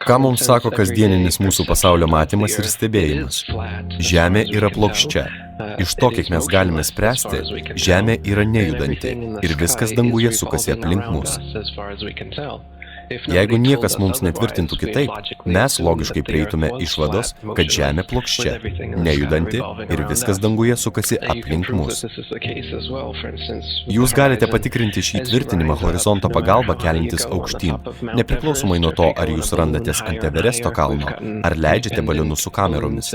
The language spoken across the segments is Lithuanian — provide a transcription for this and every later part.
Ką mums sako kasdieninis mūsų pasaulio matymas ir stebėjimas? Žemė yra plokščia. Iš to, kiek mes galime spręsti, Žemė yra nejudanti ir viskas danguje sukasi aplink mus. Jeigu niekas mums netvirtintų kitaip, mes logiškai prieitume išvados, kad Žemė plokščia, nejudanti ir viskas danguje sukasi aplink mus. Jūs galite patikrinti šį tvirtinimą horizonto pagalba keliantis aukštyn, nepriklausomai nuo to, ar jūs randatės ant Everesto kalno, ar leidžiate balionus su kameromis.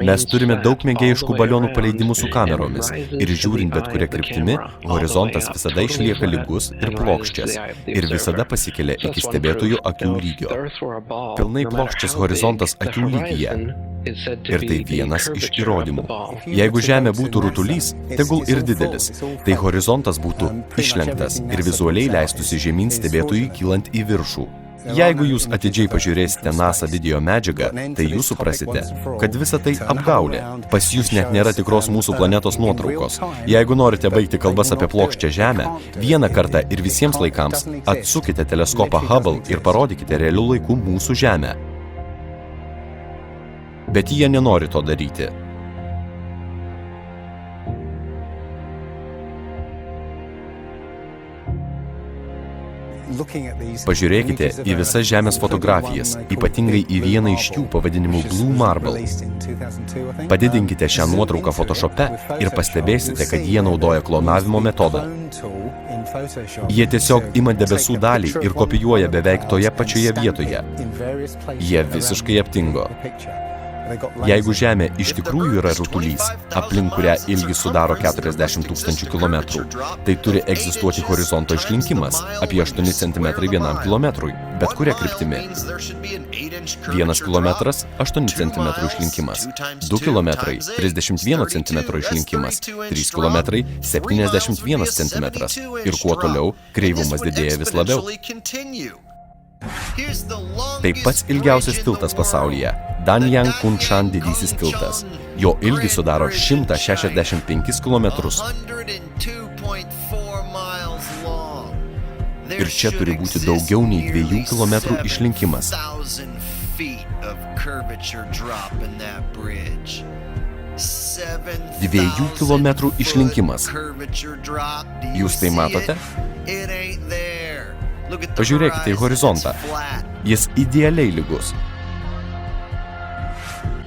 Mes turime daug mėgėjiškų balionų paleidimų su kameromis ir žiūrint bet kuria kryptimi, horizontas visada išlieka lygus ir plokščias. Ir visada pasikelia iki stebėtojų akių lygio. Pilnai plokščias horizontas akių lygyje. Ir tai vienas iš įrodymų. Jeigu Žemė būtų rutulys, tegul ir didelis, tai horizontas būtų išlenktas ir vizualiai leistųsi žemyn stebėtojui kylant į viršų. Jeigu jūs atidžiai pažiūrėsite NASA video medžiagą, tai jūs suprasite, kad visa tai apgaulė. Pas jūs net nėra tikros mūsų planetos nuotraukos. Jeigu norite baigti kalbas apie plokščią Žemę, vieną kartą ir visiems laikams atsukite teleskopą Hubble ir parodykite realių laikų mūsų Žemę. Bet jie nenori to daryti. Pažiūrėkite į visas Žemės fotografijas, ypatingai į vieną iš jų pavadinimu Blue Marble. Padidinkite šią nuotrauką Photoshope ir pastebėsite, kad jie naudoja klonavimo metodą. Jie tiesiog ima debesų dalį ir kopijuoja beveik toje pačioje vietoje. Jie visiškai aptingo. Jeigu Žemė iš tikrųjų yra rutulys, aplink kurią ilgis sudaro 40 000 kilometrų, tai turi egzistuoti horizonto išlinkimas apie 8 cm vienam kilometrui, bet kuria kryptimi. 1 kilometras – 8 cm išlinkimas, 2 kilometrai – 31 cm išlinkimas, 3 kilometrai – 71 cm ir kuo toliau, kreivumas didėja vis labiau. Tai pats ilgiausias tiltas pasaulyje – Danyang Kunshan didysis tiltas. Jo ilgis sudaro 165 kilometrus. Ir čia turi būti daugiau nei 2 kilometrų išlinkimas. 2 kilometrų išlinkimas. Jūs tai matote? Pažiūrėkite į horizontą. Jis idealiai lygus.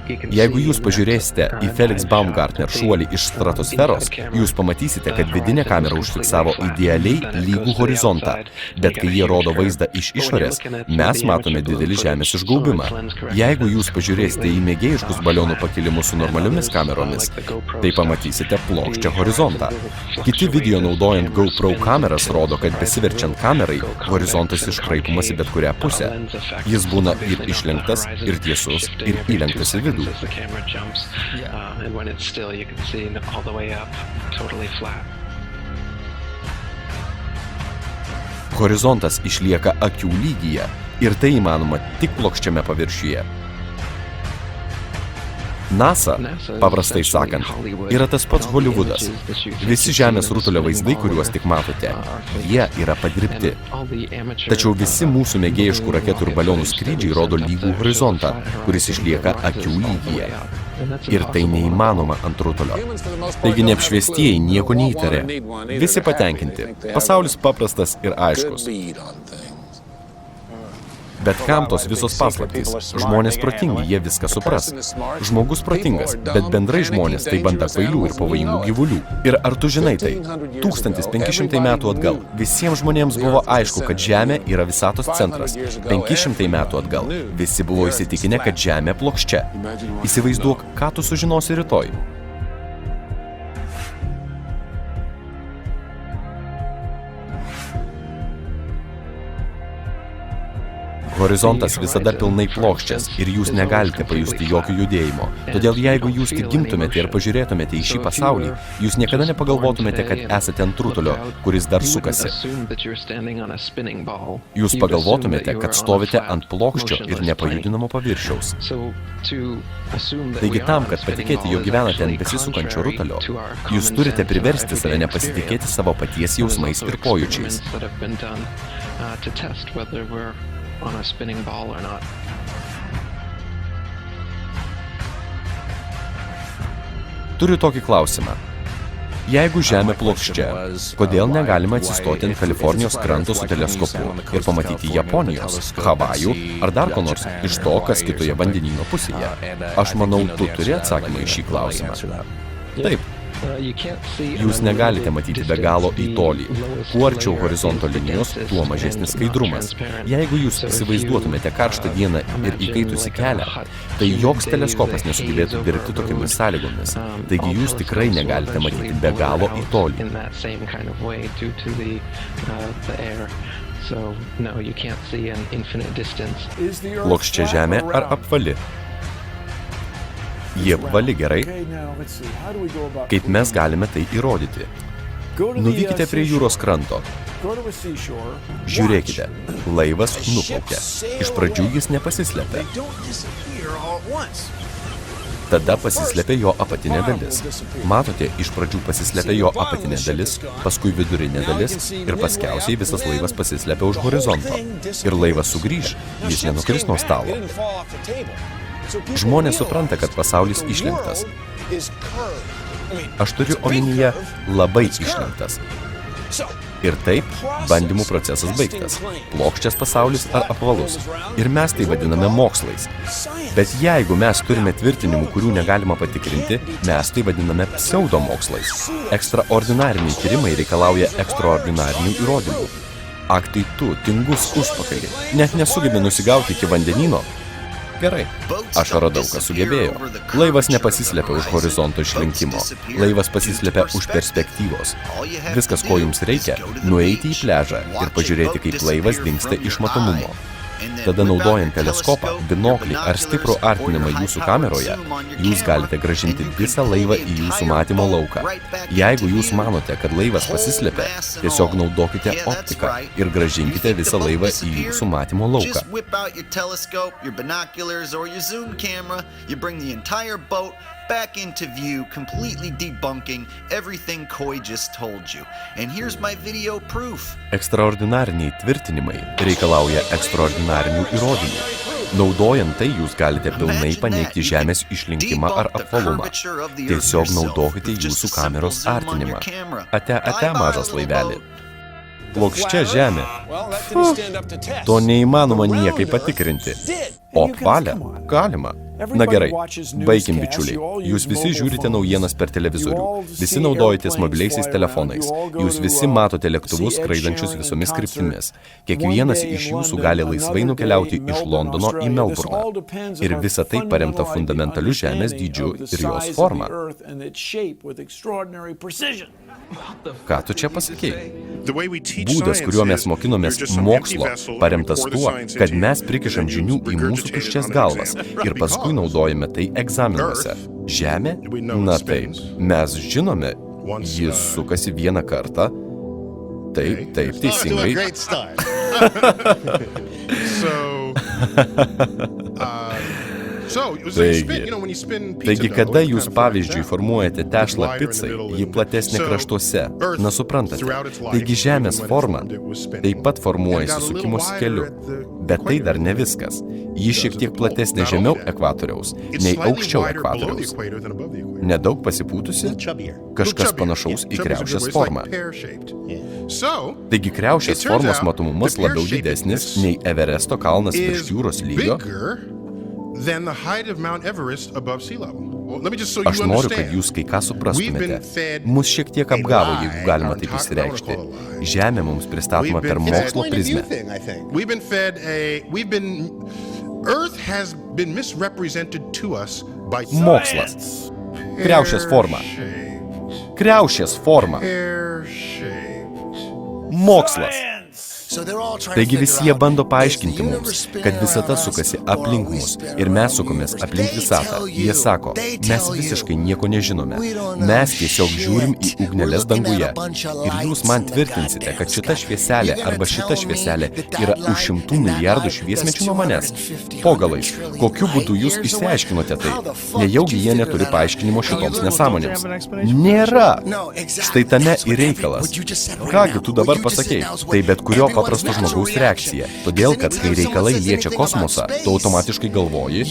Jeigu jūs pažiūrėsite į Felix Baumgartner šuolį iš stratosferos, jūs pamatysite, kad vidinė kamera užfiksavo idealiai lygų horizontą. Bet kai jie rodo vaizdą iš išorės, mes matome didelį Žemės išgaubimą. Jeigu jūs pažiūrėsite į mėgėjiškus balionų pakilimus su normaliomis kameromis, tai pamatysite plokščią horizontą. Kiti video naudojant GoPro kameras rodo, kad besiverčiant kamerai, horizontas iškraipomas į bet kurią pusę. Jis būna ir išlenktas, ir tiesus, ir įlenktas į vidų. Horizontas išlieka akių lygyje ir tai įmanoma tik plokščiame paviršiuje. NASA, paprastai sakant, yra tas pats Hollywoodas. Visi Žemės rutulio vaizdai, kuriuos tik matote, jie yra padirbti. Tačiau visi mūsų mėgėjiškų raketų ir balionų skrydžiai rodo lygų horizontą, kuris išlieka akių lygyje. Ir tai neįmanoma ant rutulio. Taigi neapšviestieji nieko neįtarė. Visi patenkinti. Pasaulis paprastas ir aiškus. Bet kam tos visos paslaptys? Žmonės protingi, jie viską supras. Žmogus protingas, bet bendrai žmonės tai banda kvailių ir pavojingų gyvulių. Ir ar tu žinai tai? 1500 metų atgal visiems žmonėms buvo aišku, kad Žemė yra visatos centras. 500 metų atgal visi buvo įsitikinę, kad Žemė plokščia. Įsivaizduok, ką tu sužinosi rytoj. Horizontas visada pilnai plokščias ir jūs negalite pajusti jokio judėjimo. Todėl jeigu jūs tik gimtumėte ir pažiūrėtumėte į šį pasaulį, jūs niekada nepagalvotumėte, kad esate ant rutulio, kuris dar sukasi. Jūs pagalvotumėte, kad stovite ant plokščio ir nepajudinamo paviršiaus. Taigi tam, kad patikėti, jog gyvenate ant besisukančio rutulio, jūs turite priversti save nepasitikėti savo paties jausmais ir pojūčiais. Turiu tokį klausimą. Jeigu Žemė plokščia, kodėl negalima atsistoti ant Kalifornijos kranto su teleskopu ir pamatyti Japonijos, Havajų ar dar ko nors iš to, kas kitoje vandenyno pusėje? Aš manau, tu turi atsakymą į šį klausimą. Taip. Jūs negalite matyti be galo į tolį. Kuo arčiau horizonto linijos, tuo mažesnis skaidrumas. Jeigu jūs įsivaizduotumėte karštą dieną ir įkaitusį kelią, tai joks teleskopas nesugebėtų dirbti tokiamis sąlygomis. Taigi jūs tikrai negalite matyti be galo į tolį. Plokščia Žemė ar apvali? Jie apvali, gerai? Kaip mes galime tai įrodyti? Nuvykite prie jūros kranto. Žiūrėkite, laivas nuplaukia. Iš pradžių jis nepasislepia. Tada pasislepia jo apatinė dalis. Matote, iš pradžių pasislepia jo apatinė dalis, paskui vidurinė dalis ir paskiausiai visas laivas pasislepia už horizonto. Ir laivas sugrįž, jis nenukris nuo stalo. Žmonės supranta, kad pasaulis išlenktas. Aš turiu omenyje labai išlenktas. Ir taip, bandymų procesas baigtas. Plokščias pasaulis ar apvalus. Ir mes tai vadiname mokslais. Bet jeigu mes turime tvirtinimų, kurių negalima patikrinti, mes tai vadiname pseudomokslais. Ekstraordinariniai tyrimai reikalauja ekstraordinarinių įrodymų. Ak, tai tu, tingus užpakalį, net nesugebi nusigauti iki vandenyno. Gerai, aš radau, kas sugebėjo. Laivas nepasislepia už horizonto išlenkimo. Laivas pasislepia už perspektyvos. Viskas, ko jums reikia, nueiti į pliažą ir pažiūrėti, kaip laivas dingsta iš matomumo. Tada naudojant teleskopą, binoklį ar stiprų artinimą jūsų kameroje, jūs galite grąžinti visą laivą į jūsų matymo lauką. Jeigu jūs manote, kad laivas pasislepia, tiesiog naudokite optiką ir grąžinkite visą laivą į jūsų matymo lauką. Back into view, completely debunking everything Coy just told you. And here's my video proof. Ekstraordinariniai tvirtinimai reikalauja ekstraordinarinių įrodymų. Naudojant tai, jūs galite pilnai paneigti Žemės išlinkimą ar apvalumą. Tiesiog naudokite jūsų kameros artinimą. Ate, mažas laivelį. Plokščia Žemė. To neįmanoma niekaip patikrinti. O apvalę galima. Na gerai, baikim, bičiuliai. Jūs visi žiūrite naujienas per televizorių. Visi naudojatės mobiliaisiais telefonais. Jūs visi matote lėktuvus skraidančius visomis kryptimis. Kiekvienas iš jūsų gali laisvai nukeliauti iš Londono į Melburną. Ir visa tai paremta fundamentaliu Žemės dydžiu ir jos forma. Ką tu čia pasakei? Būdas, kuriuo mes mokinomės mokslo, paremtas tuo, kad mes prikišam žinių į mūsų tuščias galvas ir paskui naudojame tai egzaminuose. Žemė? Na taip, mes žinome, jis sukasi vieną kartą. Taip, teisingai. Taigi, kada jūs, pavyzdžiui, formuojate tešlą picai, ji platesnė kraštuose. Na, suprantate. Taigi, Žemės forma taip pat formuojasi sukimosi keliu. Bet tai dar ne viskas. Ji šiek tiek platesnė žemiau ekvatoriaus, nei aukščiau ekvatoriaus. Nedaug pasipūtusi? Kažkas panašaus į kriaušės formą. Taigi, kriaušės formos matomumas labiau didesnis nei Everesto kalnas virš jūros lygio. Aš noriu, kad jūs kai ką suprastumėte. Mus šiek tiek apgavo, jeigu galima taip išsireikšti. Žemė mums pristatoma per mokslo prizmę. Mokslas. Kriaušės forma. Kriaušės forma. Mokslas. Taigi visi jie bando paaiškinti mums, kad visata sukasi aplink mus ir mes sukomės aplink visatą. Jie sako, mes visiškai nieko nežinome. Mes tiesiog žiūrim į ugneles danguje. Ir jūs man tvirtinsite, kad šita švieselė arba šita švieselė yra už 100 milijardų šviesmečių nuo manęs. Po galais, kokiu būdu jūs išsiaiškinote tai? Nejaugi jie neturi paaiškinimo šitoms nesąmonėms? Nėra! Štai tame ir reikalas. Kągi tu dabar pasakei? Tai bet kurio paprasto žmogaus reakcija. Todėl, kad kai reikalai liečia kosmosą, tu automatiškai galvoji,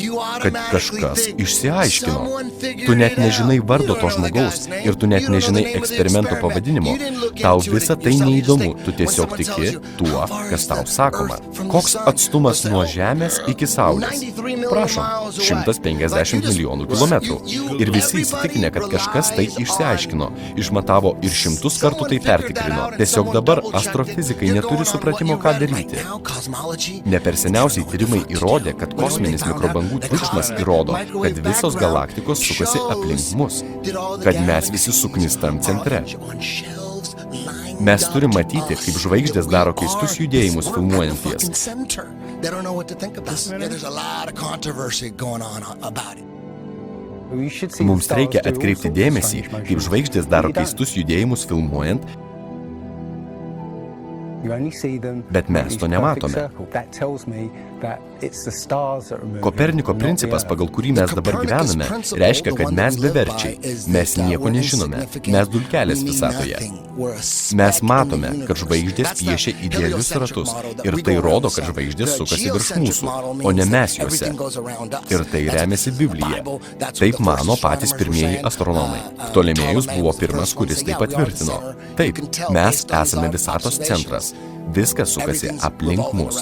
kad kažkas išsiaiškino. Tu net nežinai vardo to žmogaus ir tu net nežinai eksperimento pavadinimo. Tau visa tai neįdomu, tu tiesiog tiki tuo, kas tau sakoma. Koks atstumas nuo Žemės iki Saulės? Prašom, 150 milijonų kilometrų. Ir visi įsitikinę, kad kažkas tai išsiaiškino, išmatavo ir 100 kartų tai pertikrino. Tiesiog dabar astrofizikai neturi supratimo, ką daryti. Ne per seniausiai tyrimai įrodė, kad kosminis mikrobangų triukšmas įrodo, kad visos galaktikos sukasi aplink mus, kad mes visi suknistam centre. Mes turim matyti, kaip žvaigždės daro keistus judėjimus filmuojant jas. Mums reikia atkreipti dėmesį, kaip žvaigždės daro keistus judėjimus filmuojant, bet mes to nematome. Koperniko principas, pagal kurį mes dabar gyvename, reiškia, kad mes beverčiai. Mes nieko nežinome. Mes dulkelės visatoje. Mes matome, kad žvaigždės piešia idealius ratus. Ir tai rodo, kad žvaigždės sukasi virš mūsų, o ne mes juose. Ir tai remiasi Biblija. Taip mano patys pirmieji astronomai. Ptolemėjus buvo pirmas, kuris tai patvirtino. Taip, mes esame visatos centras. Viskas sukasi aplink mus.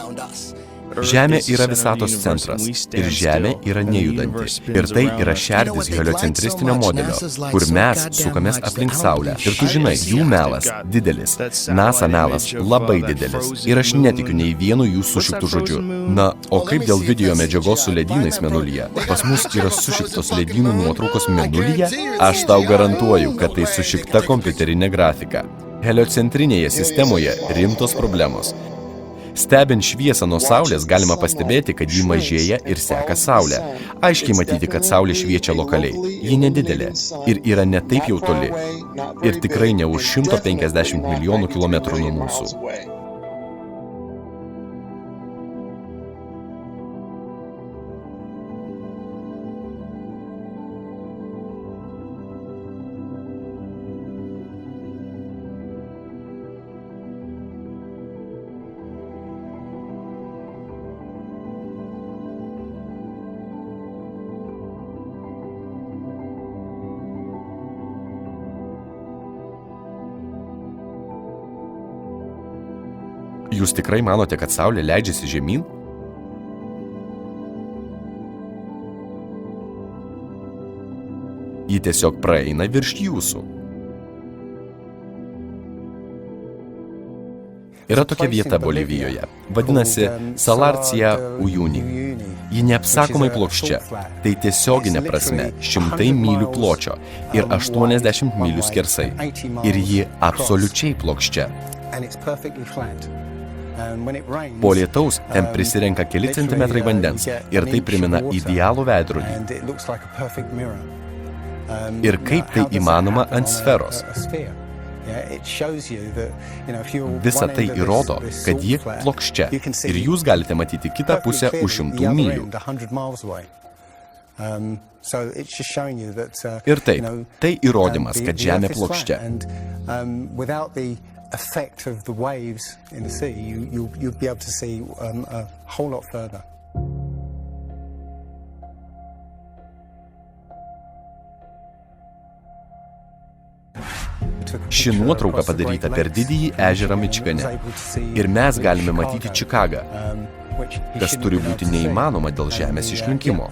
Žemė yra visatos centras ir Žemė yra nejudanti. Ir tai yra šerdis heliocentristinio modelio, kur mes sukamės aplink Saulę. Ir tu žinai, jų melas didelis. NASA melas labai didelis. Ir aš netikiu nei vienu jų sušiktų žodžiu. Na, o kaip dėl video medžiagos su ledynais Mėnulyje? Pas mus yra sušiktos ledynų nuotraukos Mėnulyje? Aš tau garantuoju, kad tai sušikta kompiuterinė grafika. Heliocentrinėje sistemoje rimtos problemos. Stebint šviesą nuo Saulės galima pastebėti, kad ji mažėja ir seka Saulę. Aiškiai matyti, kad Saulė šviečia lokaliai. Ji nedidelė ir yra ne taip jau toli. Ir tikrai ne už 150 milijonų kilometrų nuo mūsų. Jūs tikrai manote, kad Saulė leidžiasi žemyn? Ji tiesiog praeina virš jūsų. Yra tokia vieta Bolivijoje. Vadinasi Salarcija Uyuni. Ji neapsakomai plokščia. Tai tiesioginė prasme 100 mylių pločio ir 80 mylių skersai. Ir ji absoliučiai plokščia. Po lietaus ten prisirenka keli centimetrai vandens ir tai primena idealų veidrodį. Ir kaip tai įmanoma ant sferos? Visa tai įrodo, kad ji plokščia ir jūs galite matyti kitą pusę už 100 mylių. Ir taip, tai įrodymas, kad Žemė plokščia. Effect of the waves in the sea, you'll be able to see a whole lot further. Ši nuotrauka padaryta per didįjį ežerą Mičigane. Ir mes galime matyti Čikagą, kas turi būti neįmanoma dėl Žemės išlinkimo.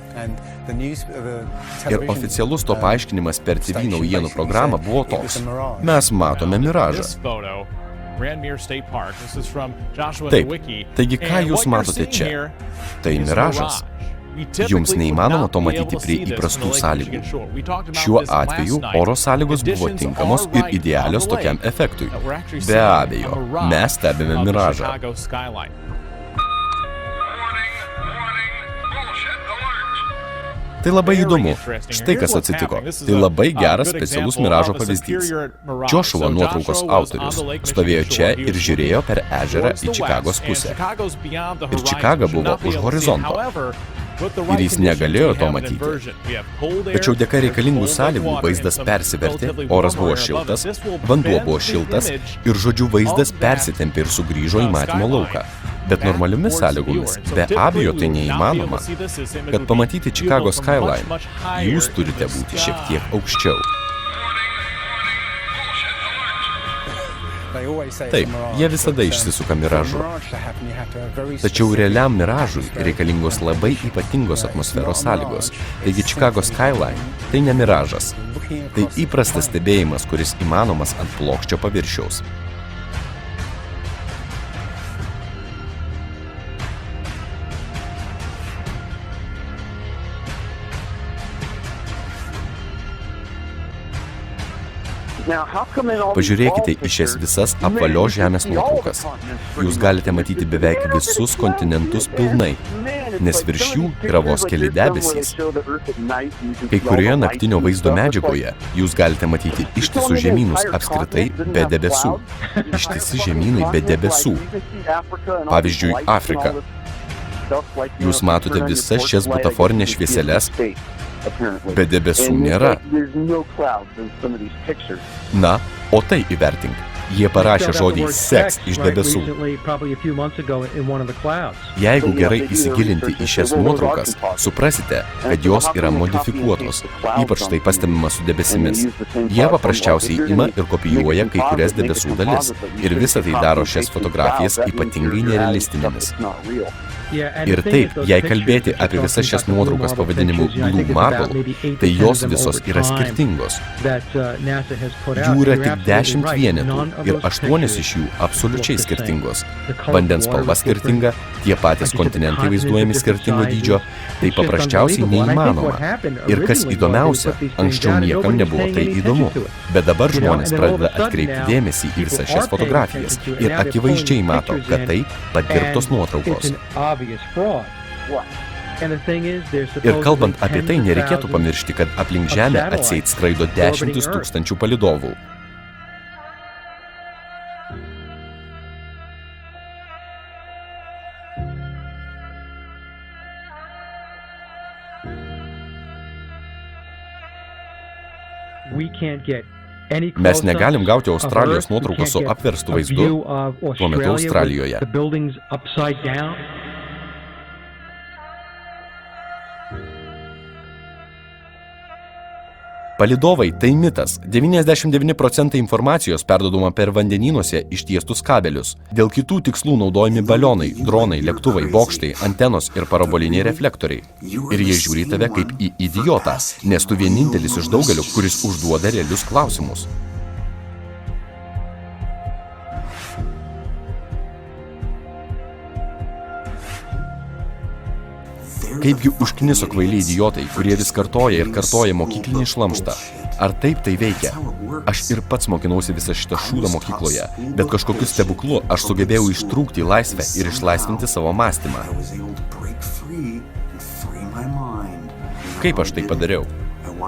Ir oficialus to paaiškinimas per TV naujienų programą buvo toks. Mes matome miražą. Taip, taigi ką jūs matote čia? Tai miražas. Jums neįmanoma to matyti prie įprastų sąlygų. Šiuo atveju oro sąlygos buvo tinkamos ir idealios tokiam efektui. Be abejo, mes stebime miražą. Tai labai įdomu. Štai kas atsitiko. Tai labai geras specialus miražo pavyzdys. Joshua nuotraukos autorius stovėjo čia ir žiūrėjo per ežerą į Čikagos pusę. Ir Čikaga buvo už horizonto. Ir jis negalėjo to matyti. Tačiau dėka reikalingų sąlygų vaizdas persivertė, oras buvo šiltas, vanduo buvo šiltas ir žodžiu vaizdas persitempė ir sugrįžo į matymo lauką. Bet normaliomis sąlygomis be abejo tai neįmanoma. Kad pamatyti Čikagos skyline, jūs turite būti šiek tiek aukščiau. Taip, jie visada išsisuka miražu. Tačiau realiam miražui reikalingos labai ypatingos atmosferos sąlygos. Taigi Čikagos skyline tai ne miražas. Tai įprastas stebėjimas, kuris įmanomas ant plokščio paviršiaus. Pažiūrėkite į šias visas apvalios žemės nuotraukas. Jūs galite matyti beveik visus kontinentus pilnai, nes virš jų yra vos keli debesys. Kai kurioje naktinio vaizdo medžiagoje jūs galite matyti ištisus žemynus apskritai be debesų. Ištisi žemynai be debesų. Pavyzdžiui, Afrika. Jūs matote visas šias butaforinės švieseles, be debesų nėra. Na, o tai įvertink. Jie parašė žodį seks iš debesų. Jeigu gerai įsigilinti į šias nuotraukas, suprasite, kad jos yra modifikuotos, ypač tai pastebima su debesimis. Jie paprasčiausiai ima ir kopijuoja kai kurias debesų dalis ir visą tai daro šias fotografijas ypatingai nerealistinėmis. Ir taip, jei kalbėti apie visas šias nuotraukas pavadinimu Blue Marble, tai jos visos yra skirtingos. Jų yra tik 10 vienetų ir 8 iš jų absoliučiai skirtingos. Vandens spalva skirtinga, tie patys kontinentai vaizduojami skirtingo dydžio, tai paprasčiausiai neįmanoma. Ir kas įdomiausia, anksčiau niekam nebuvo tai įdomu. Bet dabar žmonės pradeda atkreipti dėmesį į visas šias fotografijas ir akivaizdžiai mato, kad tai padirbtos nuotraukos. Ir kalbant apie tai, nereikėtų pamiršti, kad aplink Žemę atseit skraido 10 000 palydovų. Mes negalim gauti Australijos nuotraukos su apverstu vaizdu, tuo metu Australijoje. Palydovai tai mitas. 99% informacijos perduodama per vandenynuose ištiestus kabelius. Dėl kitų tikslų naudojami balionai, dronai, lėktuvai, bokštai, antenos ir paraboliniai reflektoriai. Ir jie žiūri tave kaip į idiotą, nes tu vienintelis iš daugelio, kuris užduoda realius klausimus. Kaipgi užkniso kvailiai idiotai, kurie vis kartoja ir kartoja mokyklinį šlamštą. Ar taip tai veikia? Aš ir pats mokinausi visą šitą šūdą mokykloje, bet kažkokiu stebuklu aš sugebėjau ištrūkti į laisvę ir išlaisvinti savo mąstymą. Kaip aš tai padariau?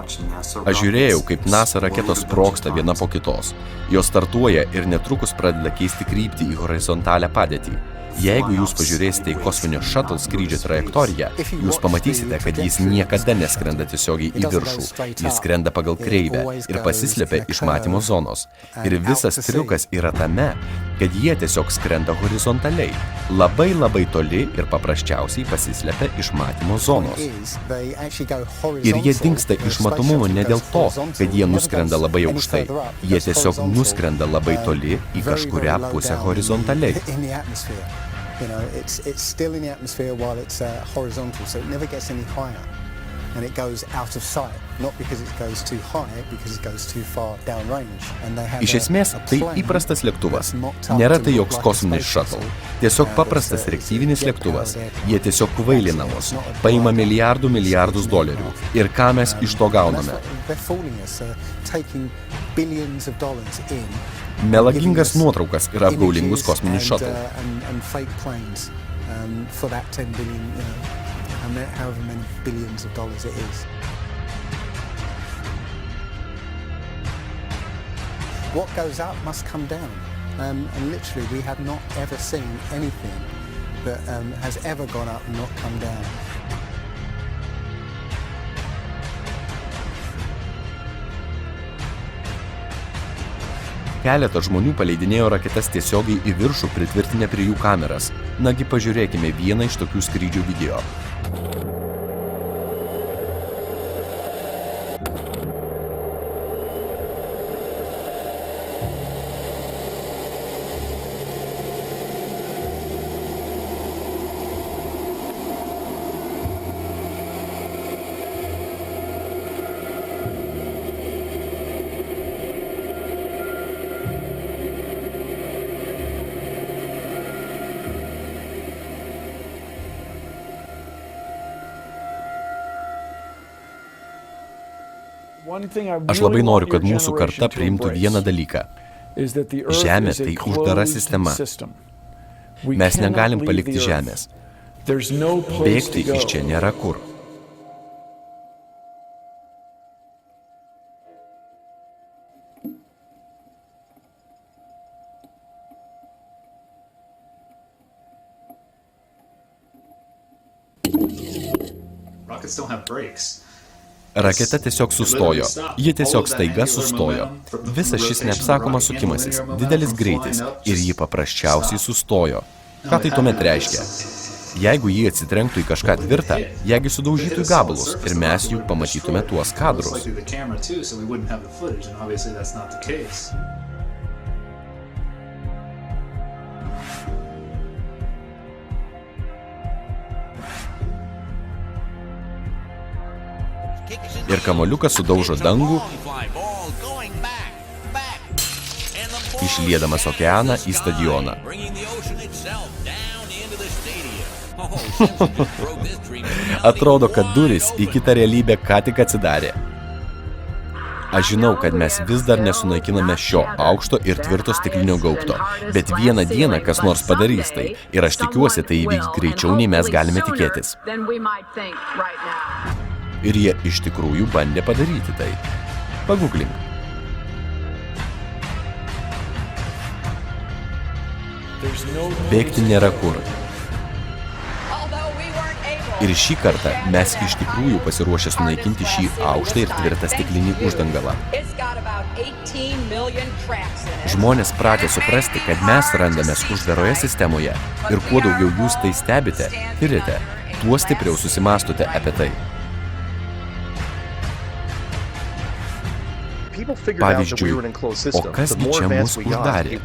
Aš žiūrėjau, kaip NASA raketos sprogsta viena po kitos. Jos startuoja ir netrukus pradeda keisti kryptį į horizontalią padėtį. Jeigu jūs pažiūrėsite į kosminio shuttle skrydžio trajektoriją, jūs pamatysite, kad jis niekada neskrenda tiesiogiai į viršų. Jis skrenda pagal kreivę ir pasislepia iš matymo zonos. Ir visas triukas yra tame, kad jie tiesiog skrenda horizontaliai, labai toli ir paprasčiausiai pasislepia iš matymo zonos. Ir jie dingsta iš matomumo ne dėl to, kad jie nuskrenda labai aukštai. Jie tiesiog nuskrenda labai toli į kažkurią pusę horizontaliai. It's still in the atmosphere while it's horizontal, so it never gets any higher. And the thing is, there's supposed to be 10,000 of those things in the atmosphere. 10,000 of those things are horizontal, so it never gets any higher. and it goes out of sight, not because it goes too high, because it goes too far downrange. And they have Iš esmės, tai įprastas lėktuvas. Nėra tai joks kosminis shuttle. Tiesiog paprastas reaktyvinis lėktuvas. Jie tiesiog kvailinamos. Paima milijardus dolerių. Ir ką mes iš to gauname? Melagingas nuotraukas ir apgaulingus kosminius shuttle. For that 10 billion, however many billions of dollars it is. What goes up must come down, and literally we have not ever seen anything that has ever gone up and not come down. Keletas žmonių paleidinėjo raketas tiesiogiai į viršų, pritvirtinę prie jų kameras. Nagi pažiūrėkime vieną iš tokių skrydžių video. Aš labai noriu, kad mūsų karta priimtų vieną dalyką. Žemė tai uždara sistema. Mes negalim palikti Žemės. Bėgti iš čia nėra kur. Rockets don't have brakes. Raketa tiesiog sustojo. Ji tiesiog staiga sustojo. Visas šis neapsakomas sukimasis, didelis greitis ir ji paprasčiausiai sustojo. Ką tai tuomet reiškia? Jeigu ji atsitrenktų į kažką tvirtą, jeigu sudaužytų į gabalus ir mes jų pamatytume tuos kadrus. Ir kamoliukas sudaužo dangų, išliedamas okeaną į stadioną. Atrodo, kad durys į kitą realybę ką tik atsidarė. Aš žinau, kad mes vis dar nesunaikiname šio aukšto ir tvirto stiklinio gaubto, bet vieną dieną kas nors padarys tai, ir aš tikiuosi, tai įvyks greičiau, nei mes galime tikėtis. Ir jie iš tikrųjų bandė padaryti tai. Pagooglink. Bėgti nėra kur. Ir šį kartą mes iš tikrųjų pasiruošę sunaikinti šį aukštą ir tvirtą stiklinį uždangalą. Žmonės pratę suprasti, kad mes randamės uždaroje sistemoje ir kuo daugiau jūs tai stebite, tiriate, tuo stipriau susimąstote apie tai. Pavyzdžiui, o kasgi čia mus uždarė?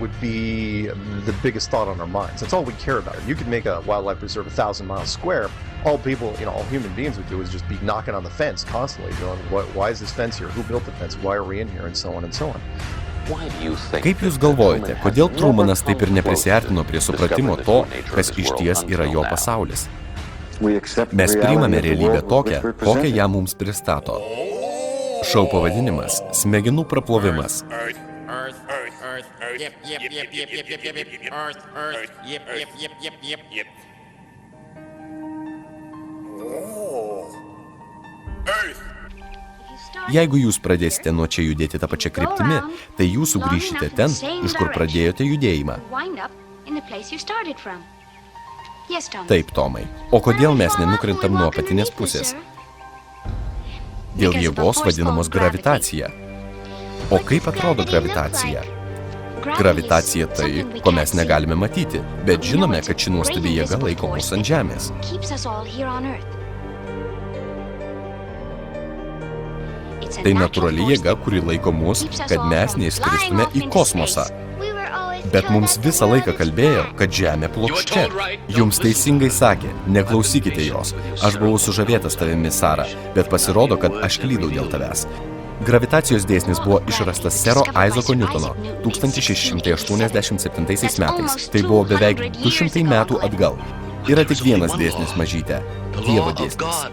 All people, all human beings would do is just be knocking on the fence constantly, going, why is this fence here? Who built the fence? Why are we in here? And so on and so on. Kaip jūs galvojate, kodėl Trumanas taip ir neprisiartino prie supratimo to, kas išties yra jo pasaulis? Mes priimame realybę tokią, kokią ją mums pristato. Šou pavadinimas – Smegenų praplovimas. Jeigu jūs pradėsite nuo čia judėti tą pačią kryptimi, tai jūs sugrįšite ten, iš kur pradėjote judėjimą. Taip, Tomai. O kodėl mes nenukrentam nuo apatinės pusės? Dėl jėgos vadinamos gravitacija. O kaip atrodo gravitacija? Gravitacija tai, ko mes negalime matyti, bet žinome, kad ši nuostabi jėga laiko mus ant Žemės. Tai natūrali jėga, kuri laiko mus, kad mes neišskristume į kosmosą. Bet mums visą laiką kalbėjo, kad Žemė plokščia. Jums teisingai sakė, neklausykite jos. Aš buvau sužavėtas tavimi, Sara, bet pasirodo, kad aš klydau dėl tavęs. Gravitacijos dėsnis buvo išrastas Sero Isaaco Newtono 1687 metais. Tai buvo beveik 200 metų atgal. Yra tik vienas dėsnis, mažytė. Dievo dėsnis.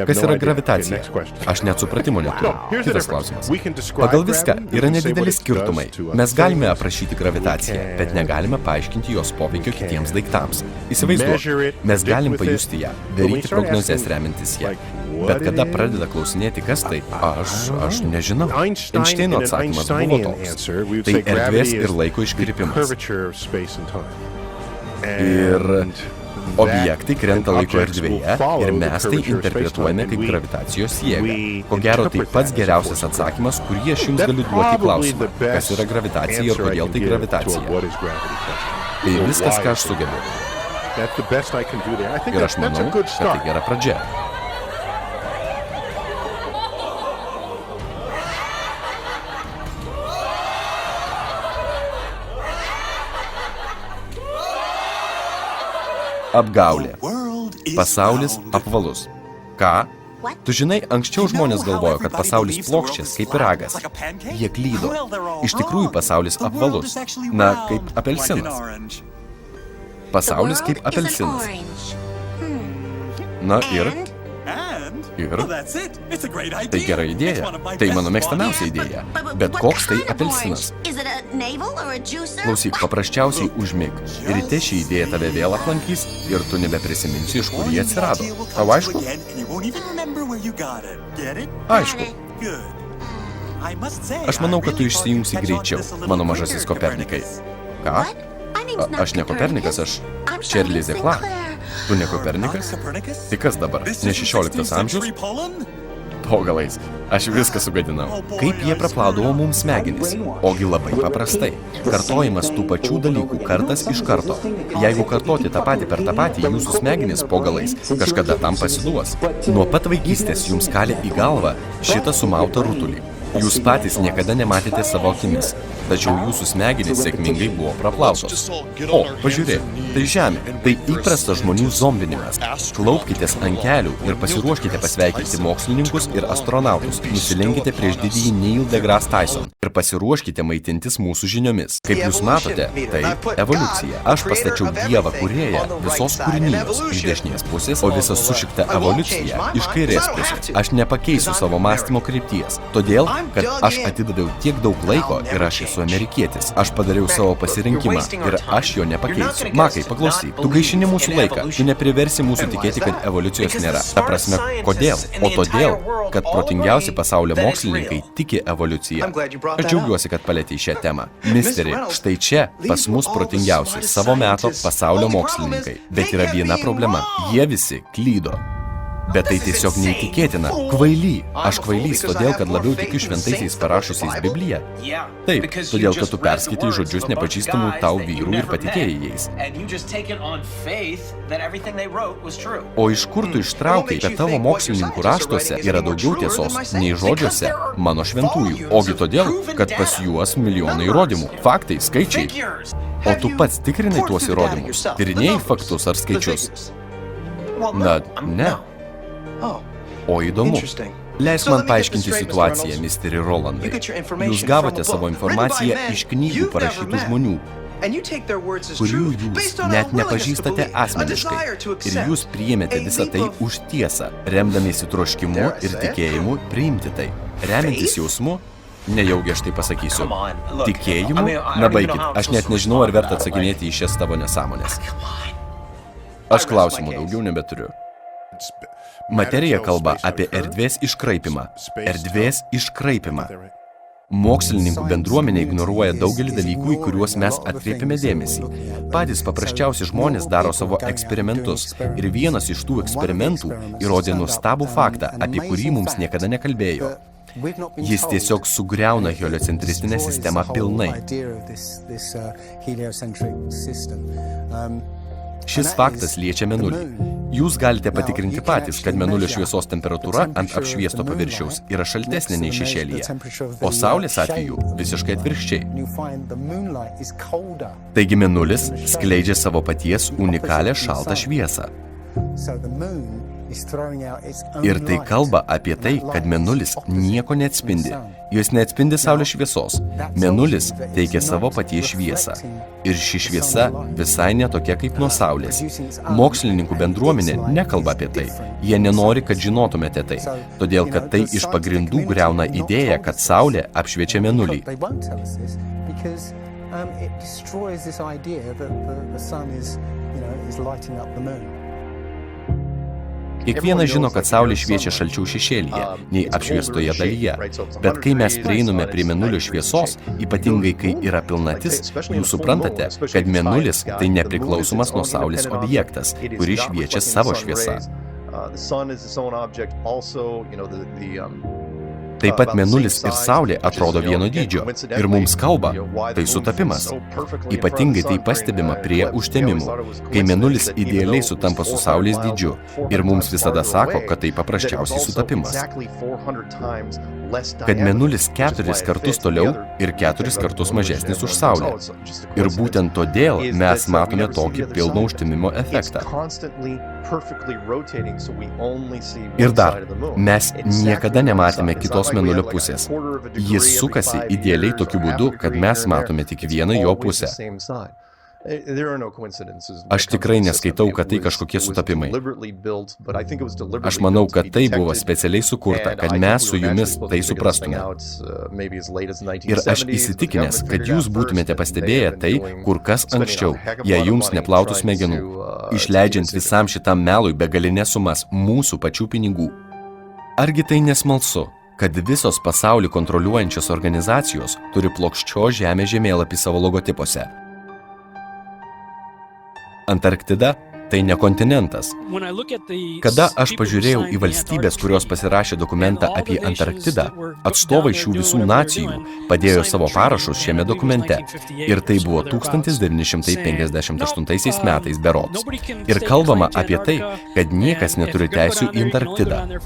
Kas yra gravitacija? Aš net supratimo neturiu. Kitas klausimas. Pagal viską yra nedideli skirtumai. Mes galime aprašyti gravitaciją, bet negalime paaiškinti jos poveikio kitiems daiktams. Įsivaizduok, mes galim pajusti ją, daryti prognozes remintis ją. Bet kada pradeda klausinėti, kas tai, aš nežinau. Einšteino atsakymas buvo toks. Tai erdvės ir laiko iškrypimas. Ir objektai krenta laiko erdvėje ir mes tai interpretuojame kaip gravitacijos jėgą. Ko gero, tai pats geriausias atsakymas, kurį aš jums galiu duoti klausimą. Kas yra gravitacija ir kodėl tai gravitacija? Tai viskas, ką aš sugebu. Ir aš manau, kad tai gera pradžia. Apgaulė. Pasaulis apvalus. Ką? Tu žinai, anksčiau žmonės galvojo, kad pasaulis plokščias kaip pyragas. Jie klydo. Iš tikrųjų pasaulis apvalus. Na, kaip apelsinas. Pasaulis kaip apelsinas. Na ir? Tai gera idėja. Tai mano mėgstamiausia idėja. Bet koks tai apelsinas? Klausyk, paprasčiausiai užmig. Ryte ši idėja tave vėl aplankys ir tu nebeprisiminsi, iš kur jie atsirado. Tau aišku? Aišku. Aš manau, kad tu išsijungsi greičiau, mano mažasis Kopernikai. Ką? Aš ne Kopernikas, aš Čerlis Dekla. Tu ne Kopernikas? Tai kas dabar? Ne 16 amžius? Po galais. Aš viską sugadinau. Kaip jie praplaudavo mums smegenis? Ogi labai paprastai. Kartojimas tų pačių dalykų kartas iš karto. Jeigu kartoti tą patį per tą patį, jūsų smegenis po galais kažkada tam pasiduos. Nuo pat vaikystės jums kalė į galvą šitą sumautą rutulį. Jūs patys niekada nematėte savo akimis, tačiau jūsų smegenys sėkmingai buvo praplautos. O, pažiūrėk, tai Žemė, tai įprastas žmonių zombinimas. Klaupkitės ant kelių ir pasiruoškite pasveikinti mokslininkus ir astronautus. Nusilenkite prieš didįjį Neil deGrasse Tyson ir pasiruoškite maitintis mūsų žiniomis. Kaip jūs matote, tai evoliucija. Aš pastačiau Dievą kūrėją visos kūrinijos iš dešinės pusės, o visą sušiktą evoliuciją iš kairės pusės. Aš nepakeisiu savo mąstymo krypties, todėl kad aš atidaviau tiek daug laiko ir aš esu amerikietis. Aš padariau savo pasirinkimą ir aš jo nepakeisiu. Makai, paklausyk, tu gaišini mūsų laiką, tu nepriversi mūsų tikėti, kad evoliucijos nėra. Ta prasme, kodėl? O todėl, kad protingiausi pasaulio mokslininkai tiki evoliuciją. Aš džiaugiuosi, kad palietei šią temą. Misteri, štai čia pas mus protingiausi savo meto pasaulio mokslininkai. Bet yra viena problema. Jie visi klydo. Bet tai tiesiog neįtikėtina. Kvaily. Aš kvailys, todėl, kad labiau tikiu šventaisiais parašusiais Bibliją. Taip, todėl, kad tu perskaitai žodžius nepažįstamų tau vyrų ir patikėjai jais. O iš kur tu ištraukai, kad tavo mokslininkų raštuose yra daugiau tiesos nei žodžiuose mano šventųjų? Ogi todėl, kad pas juos milijonai įrodymų. Faktai, skaičiai. O tu pats tikrinai tuos įrodymus? Tyrinėjai faktus ar skaičius? Na, ne. O įdomu. Leisk man paaiškinti situaciją, misteri Rolandai. Jūs gavote savo informaciją iš knygų parašytų žmonių, kurių jūs net nepažįstate asmeniškai. Ir jūs priėmėte visą tai už tiesą, remdamiesi troškimu ir tikėjimu priimti tai. Remiantis jausmu, nejaugi aš tai pasakysiu. Tikėjimu? Na baikit, aš net nežinau, ar verta atsakinėti į šias tavo nesąmonės. Aš klausimų daugiau nebeturiu. Materija kalba apie erdvės iškraipimą. Erdvės iškraipimą. Mokslininkų bendruomenė ignoruoja daugelį dalykų, į kuriuos mes atkreipiame dėmesį. Patys paprasčiausi žmonės daro savo eksperimentus. Ir vienas iš tų eksperimentų įrodė nuostabų faktą, apie kurį mums niekada nekalbėjo. Jis tiesiog sugriauna heliocentristinę sistemą pilnai. Šis faktas liečia Mėnulį. Jūs galite patikrinti patys, kad Mėnulio šviesos temperatūra ant apšviesto paviršiaus yra šaltesnė nei šešėlyje, o Saulės atveju visiškai atvirkščiai. Taigi Mėnulis skleidžia savo paties unikalią šaltą šviesą. Ir tai kalba apie tai, kad Mėnulis nieko neatspindi. Jis neatspindi Saulės šviesos. Mėnulis teikia savo paties šviesą. Ir ši šviesa visai netokia kaip nuo Saulės. Mokslininkų bendruomenė nekalba apie tai. Jie nenori, kad žinotumėte tai. Todėl, kad tai iš pagrindų griauna idėją, kad Saulė apšviečia Mėnulį. Kiekvienas žino, kad Saulė šviečia šalčiau šešėlyje, nei apšviestoje dalyje. Bet kai mes prieiname prie Mėnulio šviesos, ypatingai kai yra pilnatis, jūs suprantate, kad Mėnulis tai nepriklausomas nuo Saulės objektas, kuris šviečia savo šviesą. Taip pat Mėnulis ir Saulė atrodo vieno dydžio ir mums kalba, tai sutapimas. Ypatingai tai pastebima prie užtemimų, kai Mėnulis idealiai sutampa su Saulės dydžiu ir mums visada sako, kad tai paprasčiausiai sutapimas. Kad Mėnulis 4 kartus toliau ir 4 kartus mažesnis už Saulę. Ir būtent todėl mes matome tokį pilno užtemimo efektą. Ir dar, mes niekada nematėme kitos Mėnulio pusės. Jis sukasi idealiai tokiu būdu, kad mes matome tik vieną jo pusę. Aš tikrai neskaitau, kad tai kažkokie sutapimai. Aš manau, kad tai buvo specialiai sukurta, kad mes su jumis tai suprastume. Ir aš įsitikinęs, kad jūs būtumėte pastebėję tai kur kas anksčiau, jei jums neplautų smegenų, išleidžiant visam šitam melui begalinės sumas mūsų pačių pinigų. Argi tai nesmalsu, kad visos pasaulį kontroliuojančios organizacijos turi plokščios žemės žemėlapį savo logotipuose? Antarktida tai ne kontinentas. Kada aš pažiūrėjau į valstybės, kurios pasirašė dokumentą apie Antarktidą, atstovai šių visų nacijų padėjo savo parašus šiame dokumente. Ir tai buvo 1958 metais berods. Ir kalbama apie tai, kad niekas neturi teisių į Antarktidą.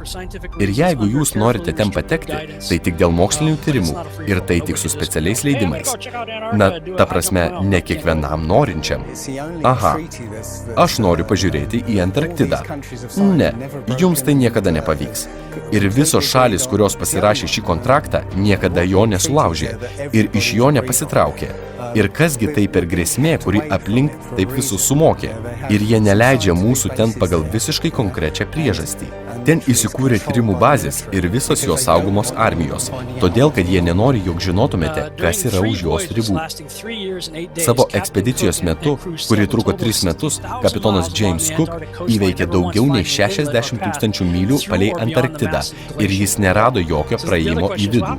Ir jeigu jūs norite ten patekti, tai tik dėl mokslinių tyrimų ir tai tik su specialiais leidimais. Na, ta prasme, ne kiekvienam norinčiam. Aha, aš noriu pažiūrėti į Antarktidą. Ne, jums tai niekada nepavyks. Ir visos šalys, kurios pasirašė šį kontraktą, niekada jo nesulaužė ir iš jo nepasitraukė. Ir kasgi tai per grėsmė, kuri aplink taip visus sumokė. Ir jie neleidžia mūsų ten pagal visiškai konkrečią priežastį. Ten įsikūrė tyrimų bazės ir visos jos saugomos armijos, todėl, kad jie nenori, jog žinotumėte, kas yra už jos ribų. Savo ekspedicijos metu, kuri truko 3 metus, kapitonas James Cook įveikė daugiau nei 60 000 mylių palei Antarktidą ir jis nerado jokio praėjimo į vidų.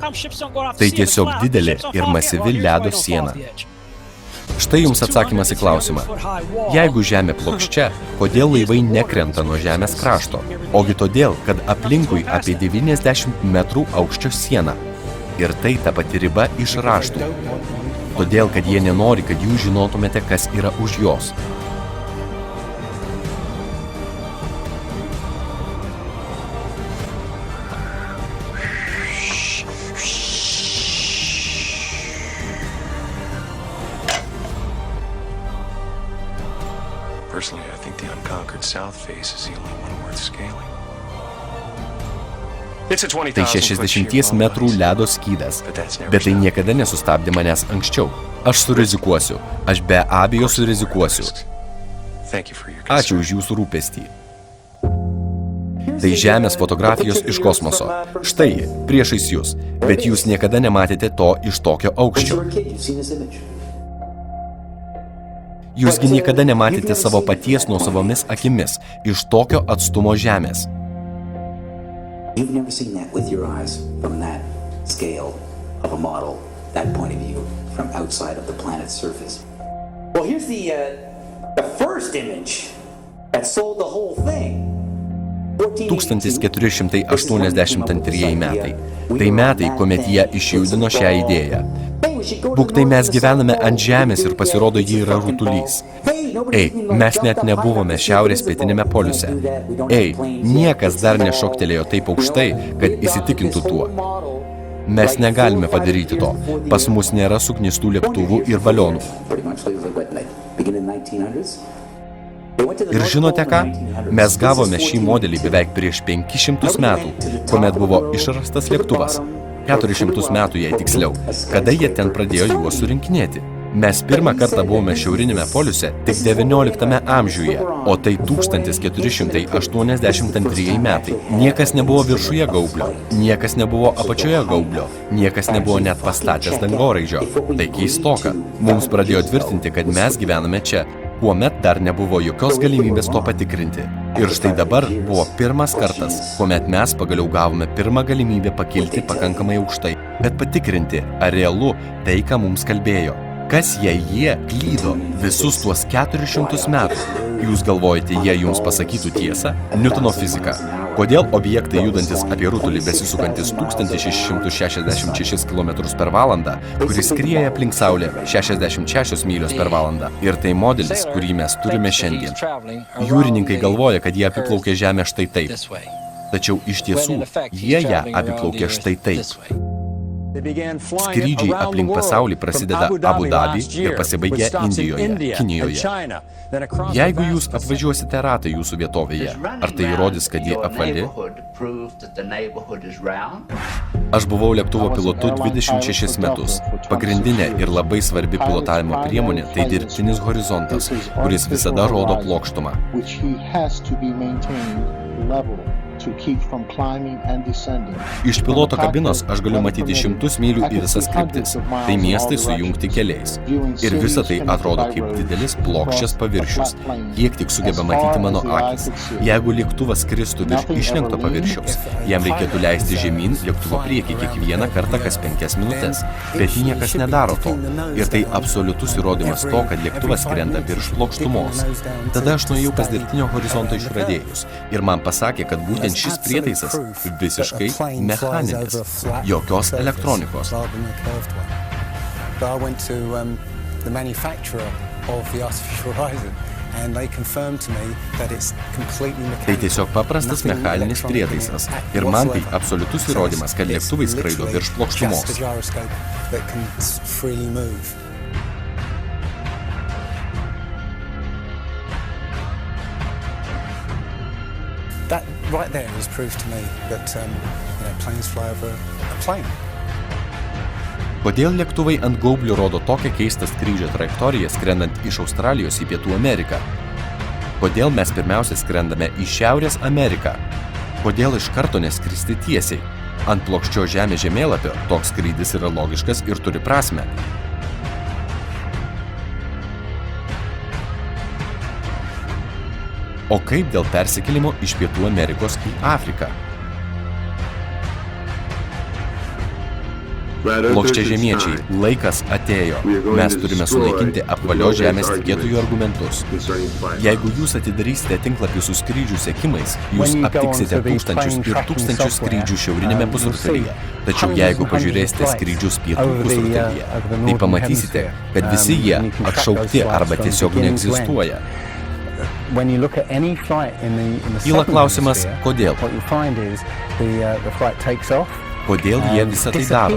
Tai tiesiog didelė ir masyvi ledo siena. Štai jums atsakymas į klausimą. Jeigu Žemė plokščia, kodėl laivai nekrenta nuo Žemės krašto? Ogi todėl, kad aplinkui apie 90 metrų aukščio siena. Ir tai ta pati riba iš raštų. Todėl, kad jie nenori, kad jūs žinotumėte, kas yra už jos. Personally, I think the unconquered south face is the only one worth scaling. Tai 60 metrų ledo skydas, bet tai niekada nesustabdė manęs anksčiau. Aš surizikuosiu, aš be abejo surizikuosiu. Ačiū už jūsų rūpestį. Tai Žemės fotografijos iš kosmoso. Štai ji, priešais jūs, bet jūs niekada nematėte to iš tokio aukščio. Jūsgi niekada nematėte savo paties nuosavomis akimis iš tokio atstumo Žemės. You've never seen that with your eyes from that scale of a model, that point of view, from outside of the planet's surface. Well, here's the first image that sold the whole thing. 1482 metai. Tai metai, kuomet jie išjudino šią idėją. Būk tai mes gyvename ant Žemės ir pasirodo ji yra rutulys. Ei, mes net nebuvome šiaurės pietinėme poliuse. Ei, niekas dar nešoktelėjo taip aukštai, kad įsitikintų tuo. Mes negalime padaryti to. Pas mus nėra suknistų lėktuvų ir balionų. Ir žinote ką? Mes gavome šį modelį beveik prieš 500 metų, kuomet buvo išrastas lėktuvas. 400 metų, jei tiksliau, kada jie ten pradėjo juos surinkinėti. Mes pirmą kartą buvome šiaurinėme poliuse tik 19 amžiuje, o tai 1482 metai. Niekas nebuvo viršuje gaublio, niekas nebuvo apačioje gaublio, niekas nebuvo net pastatęs dangoraižio. Tai keistoka. Mums pradėjo tvirtinti, kad mes gyvename čia, kuomet dar nebuvo jokios galimybės to patikrinti. Ir štai dabar buvo pirmas kartas, kuomet mes pagaliau gavome pirmą galimybę pakilti pakankamai aukštai, bet patikrinti, ar realu tai, ką mums kalbėjo. Kas jei jie klydo visus tuos 400 metų? Jūs galvojate, jie jums pasakytų tiesą? Niutono fizika. Kodėl objektai judantis apie rutulį besisukantis 1666 km per valandą, kuris skrieja aplink Saulę 66 mylios per valandą? Ir tai modelis, kurį mes turime šiandien. Jūrininkai galvoja, kad jie apiplaukė Žemę štai taip. Tačiau iš tiesų, jie ją apiplaukė štai taip. Skrydžiai aplink pasaulį prasideda Abu Dabi ir pasibaigia Indijoje, Kinijoje. Jeigu jūs apvažiuosite ratą jūsų vietovėje, ar tai įrodys, kad ji apvali? Aš buvau lėktuvo pilotu 26 metus. Pagrindinė ir labai svarbi pilotavimo priemonė tai dirbtinis horizontas, kuris visada rodo plokštumą. Iš piloto kabinos aš galiu matyti 100 mylių į visas kryptis. Tai miestai sujungti keliais. Ir visa tai atrodo kaip didelis plokščias paviršius, kiek tik sugeba matyti mano akis. Jeigu lėktuvas skristų virš išlenkto paviršiaus, jam reikėtų leisti žemyn lėktuvo priekį kiekvieną kartą kas 5 minutes. Bet niekas nedaro to. Ir tai absoliutus įrodymas to, kad lėktuvas skrenda virš plokštumos. Tada aš nuėjau pas dirbtinio horizonto išradėjus ir man pasakė, kad būtent šis prietaisas visiškai mechaninis, jokios elektronikos. Tai tiesiog paprastas mechaninis prietaisas. Ir man tai absoliutus įrodymas, kad lėktuvai skraido virš plokštumos. That right there is proof to me that planes fly over a plane. Kodėl lėktuvai ant gaublių rodo tokią keistą skrydžio trajektoriją skrendant iš Australijos į Pietų Ameriką? Kodėl mes pirmiausia skrendame į Šiaurės Ameriką? Kodėl iš karto neskristi tiesiai? Ant plokščio Žemės žemėlapio toks skrydis yra logiškas ir turi prasmę. O kaip dėl persikėlimo iš Pietų Amerikos į Afriką? Plokščiažemiečiai, laikas atėjo. Mes turime sunaikinti apvalios žemės tikėtojų argumentus. Jeigu jūs atidarysite tinklapį su skrydžių sekimais, jūs aptiksite tūkstančius ir tūkstančius skrydžių šiaurinėme pusrutulyje. Tačiau jeigu pažiūrėsite skrydžius pietų pusrutulyje, tai pamatysite, kad visi jie atšaukti arba tiesiog neegzistuoja. Kyla klausimas, kodėl? Kodėl jie visą tai daro?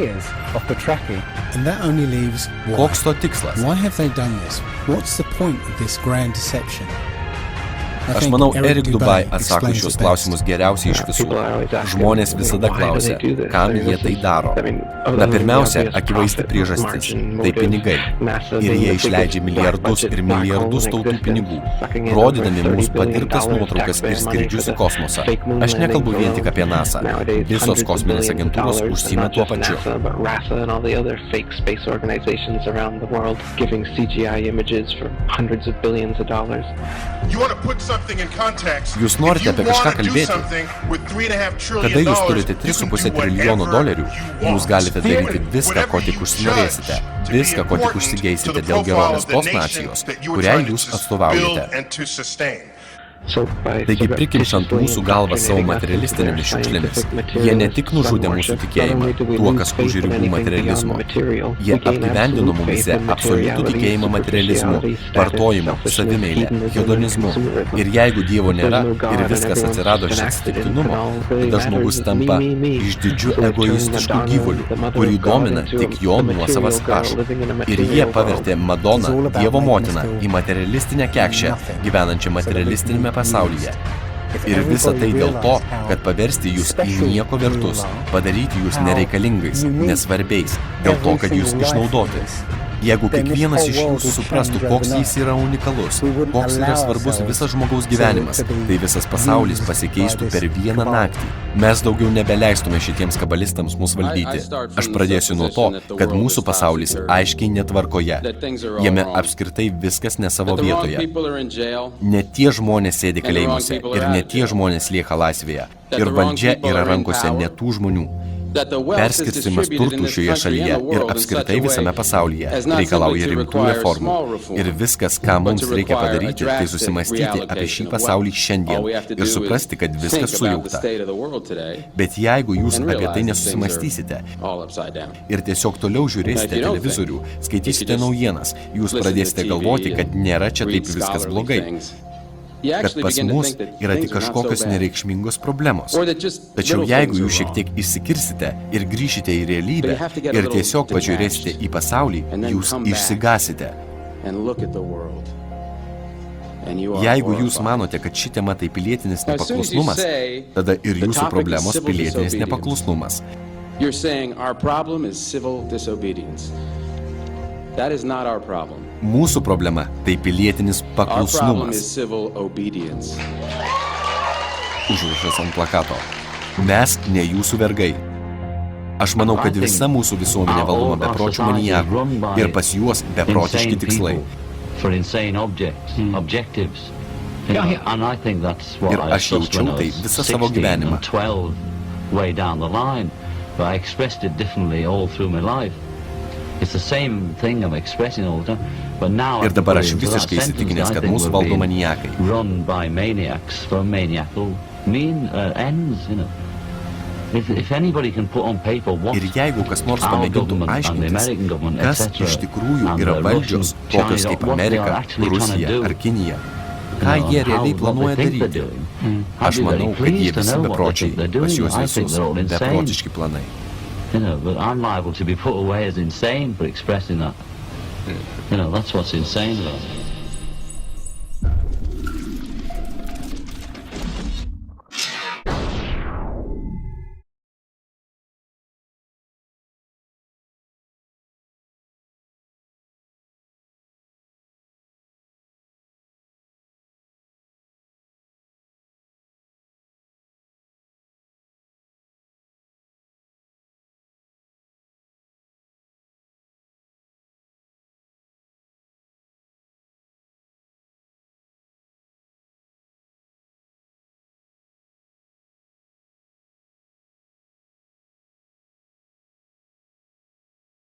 Koks to tikslas? Aš manau, Eric Dubai atsako šios klausimus geriausiai iš visų. Žmonės visada klausia, kam jie tai daro. Na, pirmiausia, akivaizdi priežastis – tai pinigai. Ir jie išleidžia milijardus ir milijardus tautų pinigų, rodydami mums padirbtas nuotraukas ir skrydžius į kosmosą. Aš nekalbu vien tik apie NASA. Visos kosminės agentūros užsiima tuo pačiu. Jūs norite apie kažką kalbėti? Kada jūs turite $3,5 trilijono, jūs galite daryti viską, ko tik užsinorėsite. Viską, ko tik užsigeisite dėl gerovės tos nacijos, kuriai jūs atstovaujate. Taigi prikimšant mūsų galvą savo materialistinėmis šiukšlėmis, jie ne tik nužudė mūsų tikėjimą tuo, kas už ribų materializmo, jie apgyvendino mumyse absoliutų tikėjimą materializmu, vartojimu, savimeilę, hedonizmu. Ir jeigu Dievo nėra ir viskas atsirado iš atsitiktinumo, tada žmogus tampa išdidžiu egoistišku gyvuliu, kurį domina tik jo nuosavas aš. Ir jie pavertė Madoną, Dievo motiną, į materialistinę kekšę, gyvenančią materialistinėme pasaulyje. Ir visa tai dėl to, kad paversti jūs į nieko vertus, padaryti jūs nereikalingais, nesvarbiais, dėl to, kad jūs išnaudoti. Jeigu kiekvienas iš jūsų suprastų, koks jis yra unikalus, koks yra svarbus visas žmogaus gyvenimas, tai visas pasaulis pasikeistų per vieną naktį. Mes daugiau nebeleistume šitiems kabalistams mus valdyti. Aš pradėsiu nuo to, kad mūsų pasaulis aiškiai netvarkoje. Jame apskritai viskas ne savo vietoje. Ne tie žmonės sėdi kalėjimuose ir ne tie žmonės lieka laisvėje. Ir valdžia yra rankose ne tų žmonių. Perskirstimas turtų šioje šalyje ir apskritai visame pasaulyje reikalauja rimtų reformų. Ir viskas, ką mums reikia padaryti, tai susimastyti apie šį pasaulį šiandien ir suprasti, kad viskas sujaukta. Bet jeigu jūs apie tai nesusimastysite ir tiesiog toliau žiūrėsite televizorių, skaitysite naujienas, jūs pradėsite galvoti, kad nėra čia taip viskas blogai. Kad pas mus yra tik kažkokios nereikšmingos problemos. Tačiau jeigu jūs šiek tiek išsikirsite ir grįšite į realybę ir tiesiog pažiūrėsite į pasaulį, jūs išsigasite. Jeigu jūs manote, kad ši tema tai pilietinis nepaklusnumas, tada ir jūsų problemos pilietinis nepaklusnumas. Mūsų problema tai pilietinis paklusnumas. Užrašas ant plakato. Mes ne jūsų vergai. Aš manau, kad visa mūsų visuomenė valdoma bepročių maniakų ir pas juos beprotiški tikslai. Ir aš jaučiau tai visą savo gyvenimą. Ir dabar aš visiškai įsitikinęs, kad mūsų valdo maniakai. Ir jeigu kas nors pamėgintų aiškintis, kas iš tikrųjų yra valdžios, tokios kaip Amerika, Rusija ar Kinija, ką jie realiai planuoja daryti, aš manau, kad jie visi bepročiai, pas juos visus beprotiški planai. But I'm liable to be put away as insane for expressing that. That's what's insane about it.